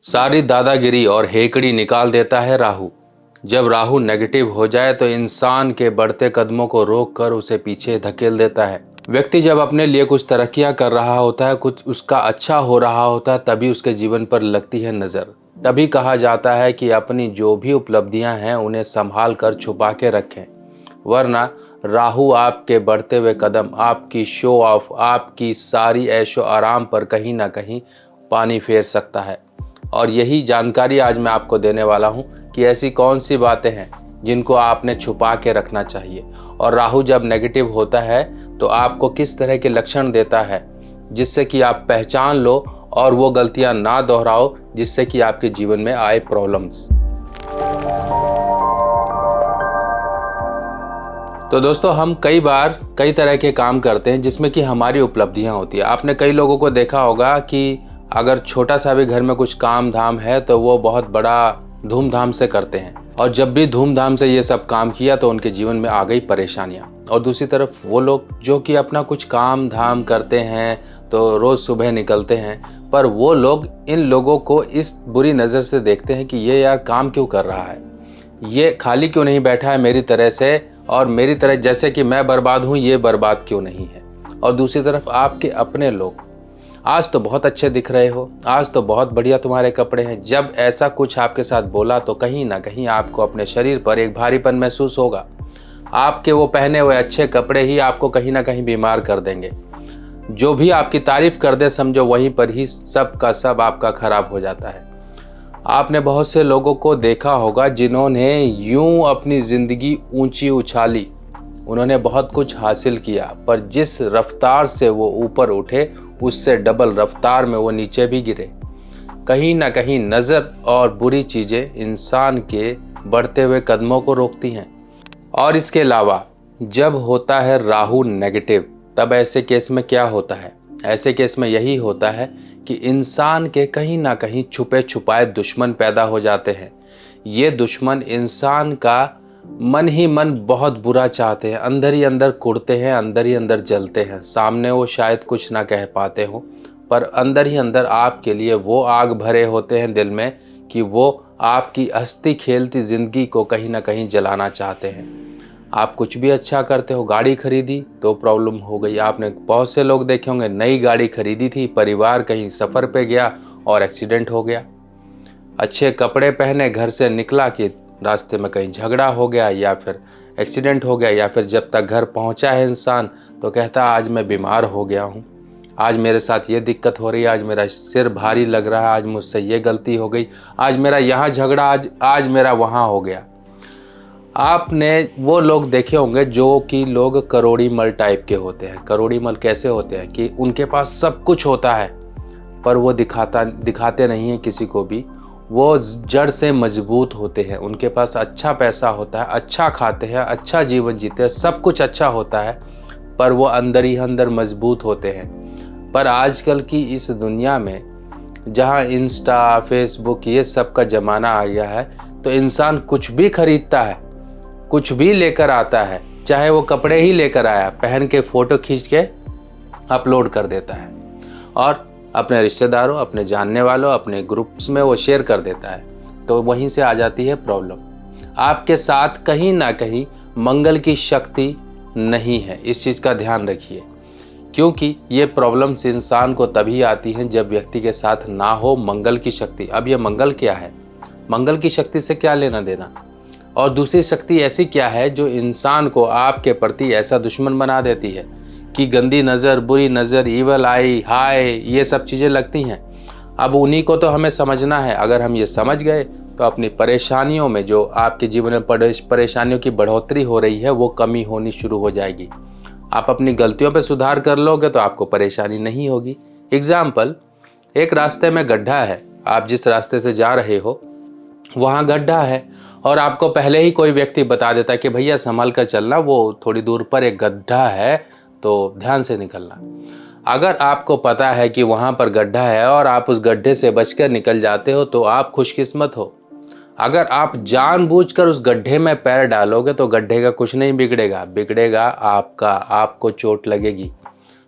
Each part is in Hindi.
सारी दादागिरी और हेकड़ी निकाल देता है राहु। जब राहु नेगेटिव हो जाए तो इंसान के बढ़ते कदमों को रोक कर उसे पीछे धकेल देता है। व्यक्ति जब अपने लिए कुछ तरक्कियां कर रहा होता है, कुछ उसका अच्छा हो रहा होता है, तभी उसके जीवन पर लगती है नज़र। तभी कहा जाता है कि अपनी जो भी उपलब्धियां हैं उन्हें संभाल कर छुपा के रखें, वरना राहु आपके बढ़ते हुए कदम, आपकी शो ऑफ, आपकी सारी ऐशो आराम पर कहीं ना कहीं पानी फेर सकता है। और यही जानकारी आज मैं आपको देने वाला हूं कि ऐसी कौन सी बातें हैं जिनको आपने छुपा के रखना चाहिए, और राहु जब नेगेटिव होता है तो आपको किस तरह के लक्षण देता है, जिससे कि आप पहचान लो और वो गलतियां ना दोहराओ जिससे कि आपके जीवन में आए प्रॉब्लम्स। तो दोस्तों, हम कई बार कई तरह के काम करते हैं जिसमें कि हमारी उपलब्धियां होती है। आपने कई लोगों को देखा होगा कि अगर छोटा सा भी घर में कुछ काम धाम है तो वो बहुत बड़ा धूमधाम से करते हैं, और जब भी धूमधाम से ये सब काम किया तो उनके जीवन में आ गई परेशानियां। और दूसरी तरफ वो लोग जो कि अपना कुछ काम धाम करते हैं तो रोज़ सुबह निकलते हैं, पर वो लोग इन लोगों को इस बुरी नज़र से देखते हैं कि ये यार काम क्यों कर रहा है, ये खाली क्यों नहीं बैठा है मेरी तरह से, और मेरी तरह जैसे कि मैं बर्बाद हूँ ये बर्बाद क्यों नहीं है। और दूसरी तरफ आपके अपने लोग, आज तो बहुत अच्छे दिख रहे हो, आज तो बहुत बढ़िया तुम्हारे कपड़े हैं, जब ऐसा कुछ आपके साथ बोला तो कहीं ना कहीं आपको अपने शरीर पर एक भारीपन महसूस होगा। आपके वो पहने हुए अच्छे कपड़े ही आपको कहीं ना कहीं बीमार कर देंगे। जो भी आपकी तारीफ कर दे, समझो वहीं पर ही सब का सब आपका खराब हो जाता है। आपने बहुत से लोगों को देखा होगा जिन्होंने यूं अपनी जिंदगी ऊंची उछाली, उन्होंने बहुत कुछ हासिल किया, पर जिस रफ्तार से वो ऊपर उठे उससे डबल रफ्तार में वो नीचे भी गिरे। कहीं ना कहीं नज़र और बुरी चीज़ें इंसान के बढ़ते हुए कदमों को रोकती हैं। और इसके अलावा जब होता है राहु नेगेटिव, तब ऐसे केस में क्या होता है? ऐसे केस में यही होता है कि इंसान के कहीं ना कहीं छुपे छुपाए दुश्मन पैदा हो जाते हैं। ये दुश्मन इंसान का मन ही मन बहुत बुरा चाहते हैं, अंदर ही अंदर कुढ़ते हैं, अंदर ही अंदर जलते हैं। सामने वो शायद कुछ ना कह पाते हो, पर अंदर ही अंदर आपके लिए वो आग भरे होते हैं दिल में कि वो आपकी हंसती खेलती ज़िंदगी को कहीं ना कहीं जलाना चाहते हैं। आप कुछ भी अच्छा करते हो, गाड़ी खरीदी तो प्रॉब्लम हो गई। आपने बहुत से लोग देखे होंगे, नई गाड़ी खरीदी थी, परिवार कहीं सफ़र पे गया और एक्सीडेंट हो गया। अच्छे कपड़े पहने घर से निकला कि रास्ते में कहीं झगड़ा हो गया, या फिर एक्सीडेंट हो गया, या फिर जब तक घर पहुंचा है इंसान तो कहता आज मैं बीमार हो गया हूं, आज मेरे साथ ये दिक्कत हो रही है, आज मेरा सिर भारी लग रहा है, आज मुझसे ये गलती हो गई, आज मेरा यहाँ झगड़ा, आज मेरा वहाँ हो गया। आपने वो लोग देखे होंगे जो कि लोग करोड़ी मल टाइप के होते हैं। करोड़ी मल कैसे होते हैं कि उनके पास सब कुछ होता है पर वो दिखाते नहीं हैं किसी को भी। वो जड़ से मजबूत होते हैं, उनके पास अच्छा पैसा होता है, अच्छा खाते हैं, अच्छा जीवन जीते हैं, सब कुछ अच्छा होता है, पर वो अंदर ही अंदर मजबूत होते हैं। पर आजकल की इस दुनिया में जहाँ इंस्टा फेसबुक ये सब का ज़माना आ गया है, तो इंसान कुछ भी खरीदता है, कुछ भी लेकर आता है, चाहे वो कपड़े ही लेकर आया, पहन के फ़ोटो खींच के अपलोड कर देता है और अपने रिश्तेदारों, अपने जानने वालों, अपने ग्रुप्स में वो शेयर कर देता है। तो वहीं से आ जाती है प्रॉब्लम। आपके साथ कहीं ना कहीं मंगल की शक्ति नहीं है, इस चीज़ का ध्यान रखिए, क्योंकि ये प्रॉब्लम्स इंसान को तभी आती हैं जब व्यक्ति के साथ ना हो मंगल की शक्ति। अब ये मंगल क्या है? मंगल की शक्ति से क्या लेना देना? और दूसरी शक्ति ऐसी क्या है जो इंसान को आपके प्रति ऐसा दुश्मन बना देती है कि गंदी नज़र, बुरी नज़र, ईवल आई, हाय, ये सब चीज़ें लगती हैं। अब उन्हीं को तो हमें समझना है। अगर हम ये समझ गए तो अपनी परेशानियों में, जो आपके जीवन में परेशानियों की बढ़ोतरी हो रही है, वो कमी होनी शुरू हो जाएगी। आप अपनी गलतियों पे सुधार कर लोगे तो आपको परेशानी नहीं होगी। एग्जाम्पल, एक रास्ते में गड्ढा है, आप जिस रास्ते से जा रहे हो वहाँ गड्ढा है, और आपको पहले ही कोई व्यक्ति बता देता है कि भैया संभल कर चलना, वो थोड़ी दूर पर एक गड्ढा है तो ध्यान से निकलना। अगर आपको पता है कि वहाँ पर गड्ढा है और आप उस गड्ढे से बचकर निकल जाते हो तो आप खुशकिस्मत हो। अगर आप जानबूझकर उस गड्ढे में पैर डालोगे तो गड्ढे का कुछ नहीं बिगड़ेगा, बिगड़ेगा आपका, आपको चोट लगेगी।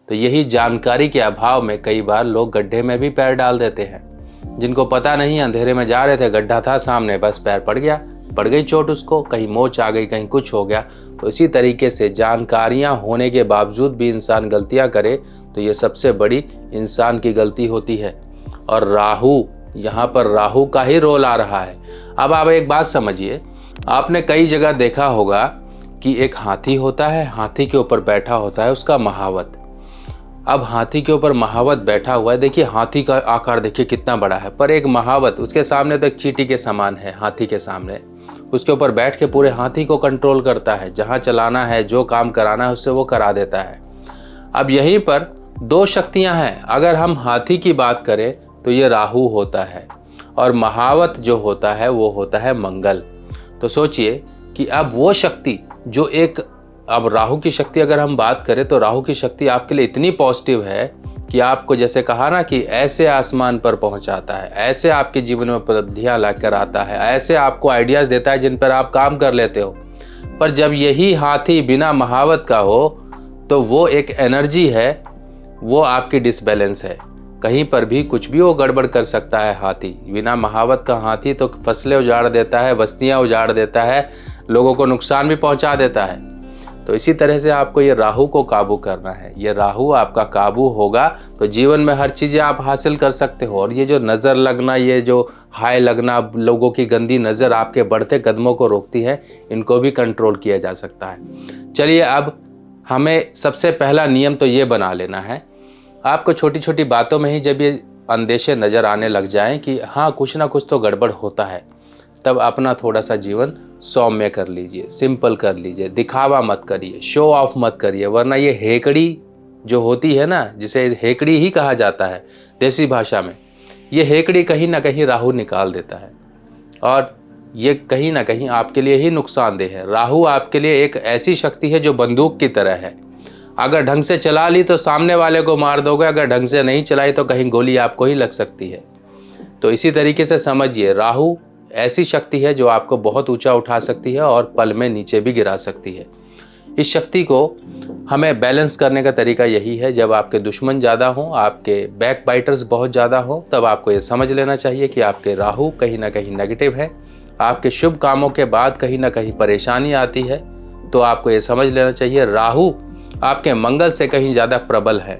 तो यही जानकारी के अभाव में कई बार लोग गड्ढे में भी पैर डाल देते हैं। जिनको पता नहीं, अंधेरे में जा रहे थे, गड्ढा था सामने, बस पैर पड़ गया, पड़ गई चोट उसको, कहीं मोच आ गई, कहीं कुछ हो गया। तो इसी तरीके से जानकारियां होने के बावजूद भी इंसान गलतियां करे तो ये सबसे बड़ी इंसान की गलती होती है। और राहु, यहाँ पर राहु का ही रोल आ रहा है। अब आप एक बात समझिए, आपने कई जगह देखा होगा कि एक हाथी होता है, हाथी के ऊपर बैठा होता है उसका महावत। अब हाथी के ऊपर महावत बैठा हुआ है, देखिए हाथी का आकार देखिए कितना बड़ा है, पर एक महावत उसके सामने तो एक चींटी के समान है, हाथी के सामने। उसके ऊपर बैठ के पूरे हाथी को कंट्रोल करता है, जहाँ चलाना है, जो काम कराना है उससे वो करा देता है। अब यहीं पर दो शक्तियाँ हैं। अगर हम हाथी की बात करें तो ये राहु होता है, और महावत जो होता है वो होता है मंगल। तो सोचिए कि अब वो शक्ति जो एक, अब राहु की शक्ति अगर हम बात करें तो राहु की शक्ति आपके लिए इतनी पॉजिटिव है कि आपको, जैसे कहा ना कि ऐसे आसमान पर पहुंचाता है, ऐसे आपके जीवन में उपलब्धियां लाकर आता है, ऐसे आपको आइडियाज़ देता है जिन पर आप काम कर लेते हो। पर जब यही हाथी बिना महावत का हो तो वो एक एनर्जी है, वो आपकी डिसबैलेंस है। कहीं पर भी कुछ भी वो गड़बड़ कर सकता है हाथी। बिना महावत का हाथी तो फसलें उजाड़ देता है, बस्तियां उजाड़ देता है, लोगों को नुकसान भी पहुंचा देता है। तो इसी तरह से आपको ये राहु को काबू करना है। ये राहु आपका काबू होगा तो जीवन में हर चीज़ें आप हासिल कर सकते हो। और ये जो नज़र लगना, ये जो हाय लगना, लोगों की गंदी नज़र आपके बढ़ते कदमों को रोकती है, इनको भी कंट्रोल किया जा सकता है। चलिए, अब हमें सबसे पहला नियम तो ये बना लेना है, आपको छोटी छोटी बातों में ही जब ये अंदेशे नज़र आने लग जाएं कि हाँ कुछ ना कुछ तो गड़बड़ होता है, तब अपना थोड़ा सा जीवन सौम्य कर लीजिए, सिंपल कर लीजिए, दिखावा मत करिए, शो ऑफ मत करिए। वरना ये हेकड़ी जो होती है ना, जिसे हेकड़ी ही कहा जाता है देसी भाषा में, ये हेकड़ी कहीं ना कहीं राहु निकाल देता है, और ये कहीं ना कहीं आपके लिए ही नुकसानदेह है। राहु आपके लिए एक ऐसी शक्ति है जो बंदूक की तरह है। अगर ढंग से चला ली तो सामने वाले को मार दोगे, अगर ढंग से नहीं चलाई तो कहीं गोली आपको ही लग सकती है। तो इसी तरीके से समझिए, राहु ऐसी शक्ति है जो आपको बहुत ऊंचा उठा सकती है और पल में नीचे भी गिरा सकती है। इस शक्ति को हमें बैलेंस करने का तरीका यही है, जब आपके दुश्मन ज़्यादा हों, आपके बैक बाइटर्स बहुत ज़्यादा हों, तब आपको ये समझ लेना चाहिए कि आपके राहु कहीं ना कहीं नेगेटिव है। आपके शुभ कामों के बाद कहीं ना कहीं परेशानी आती है, तो आपको ये समझ लेना चाहिए राहु आपके मंगल से कहीं ज़्यादा प्रबल है,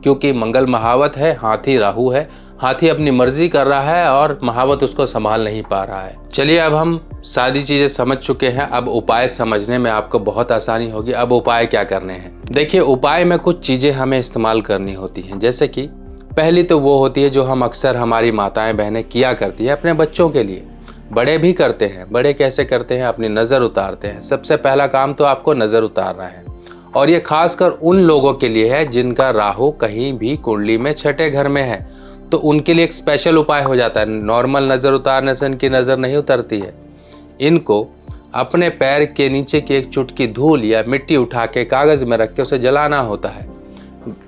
क्योंकि मंगल महावत है, हाथी राहु है। हाथी अपनी मर्जी कर रहा है और महावत उसको संभाल नहीं पा रहा है। चलिए, अब हम सारी चीज़ें समझ चुके हैं, अब उपाय समझने में आपको बहुत आसानी होगी। अब उपाय क्या करने हैं? देखिए, उपाय में कुछ चीज़ें हमें इस्तेमाल करनी होती हैं। जैसे कि पहली तो वो होती है जो हम अक्सर हमारी माताएं बहनें किया करती है अपने बच्चों के लिए, बड़े भी करते हैं। बड़े कैसे करते हैं? अपनी नज़र उतारते हैं। सबसे पहला काम तो आपको नज़र उतारना है, और ये खासकर उन लोगों के लिए है जिनका राहु कहीं भी कुंडली में छठे घर में है, तो उनके लिए एक स्पेशल उपाय हो जाता है। नॉर्मल नज़र उतारने से इनकी नज़र नहीं उतरती है। इनको अपने पैर के नीचे की एक चुटकी धूल या मिट्टी उठा के कागज़ में रख के उसे जलाना होता है,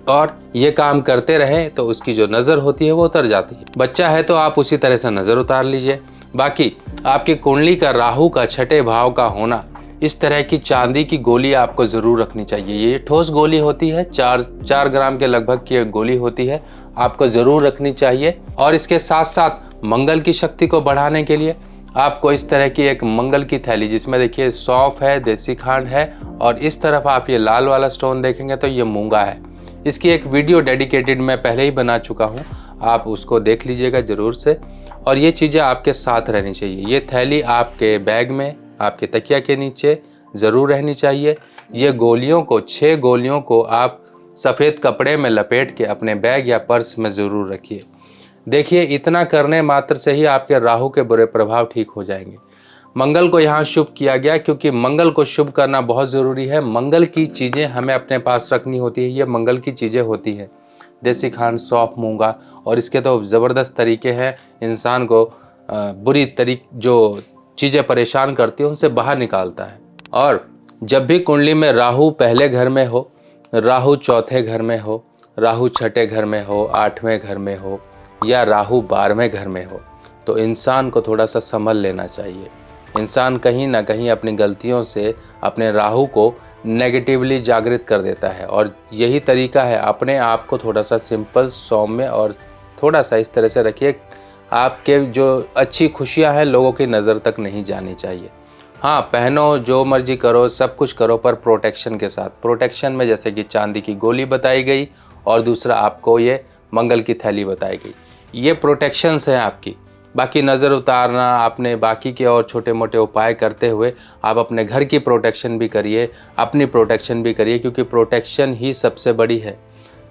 और ये काम करते रहें तो उसकी जो नज़र होती है वो उतर जाती है। बच्चा है तो आप उसी तरह से नज़र उतार लीजिए। बाकी आपकी कुंडली का राहु का छठे भाव का होना, इस तरह की चांदी की गोली आपको ज़रूर रखनी चाहिए। ये ठोस गोली होती है, 4 ग्राम के लगभग की एक गोली होती है, आपको ज़रूर रखनी चाहिए। और इसके साथ साथ मंगल की शक्ति को बढ़ाने के लिए आपको इस तरह की एक मंगल की थैली, जिसमें देखिए सौंफ है, देसी खांड है, और इस तरफ आप ये लाल वाला स्टोन देखेंगे तो ये मूंगा है। इसकी एक वीडियो डेडिकेटेड मैं पहले ही बना चुका हूँ, आप उसको देख लीजिएगा ज़रूर से। और ये चीज़ें आपके साथ रहनी चाहिए। ये थैली आपके बैग में, आपके तकिया के नीचे ज़रूर रहनी चाहिए। ये गोलियों को, 6 गोलियों को आप सफ़ेद कपड़े में लपेट के अपने बैग या पर्स में ज़रूर रखिए। देखिए, इतना करने मात्र से ही आपके राहु के बुरे प्रभाव ठीक हो जाएंगे। मंगल को यहाँ शुभ किया गया क्योंकि मंगल को शुभ करना बहुत ज़रूरी है। मंगल की चीज़ें हमें अपने पास रखनी होती है। ये मंगल की चीज़ें होती हैं, देसी खांड, सौंफ, मूंगा, और इसके तो ज़बरदस्त तरीके हैं इंसान को बुरी जो चीज़ें परेशान करती हैं उनसे बाहर निकालता है। और जब भी कुंडली में राहु पहले घर में हो, राहु चौथे घर में हो, राहु छठे घर में हो, 8वें घर में हो, या राहु 12वें घर में हो, तो इंसान को थोड़ा सा संभल लेना चाहिए। इंसान कहीं ना कहीं अपनी गलतियों से अपने राहु को नेगेटिवली जागृत कर देता है, और यही तरीका है अपने आप को थोड़ा सा सिंपल, सौम्य और थोड़ा सा इस तरह से रखिए, आपके जो अच्छी खुशियाँ हैं लोगों की नज़र तक नहीं जानी चाहिए। हाँ, पहनो, जो मर्जी करो, सब कुछ करो, पर प्रोटेक्शन के साथ। प्रोटेक्शन में जैसे कि चांदी की गोली बताई गई और दूसरा आपको ये मंगल की थैली बताई गई। ये प्रोटेक्शंस हैं आपकी। बाकी नज़र उतारना, आपने बाकी के और छोटे मोटे उपाय करते हुए आप अपने घर की प्रोटेक्शन भी करिए, अपनी प्रोटेक्शन भी करिए, क्योंकि प्रोटेक्शन ही सबसे बड़ी है।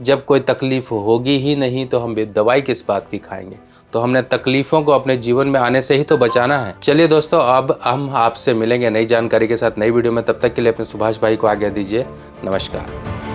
जब कोई तकलीफ़ होगी ही नहीं तो हम दवाई किस बात की खाएंगे। तो हमने तकलीफ़ों को अपने जीवन में आने से ही तो बचाना है। चलिए दोस्तों, अब हम आपसे मिलेंगे नई जानकारी के साथ नई वीडियो में। तब तक के लिए अपने सुभाष भाई को आज्ञा दीजिए। नमस्कार।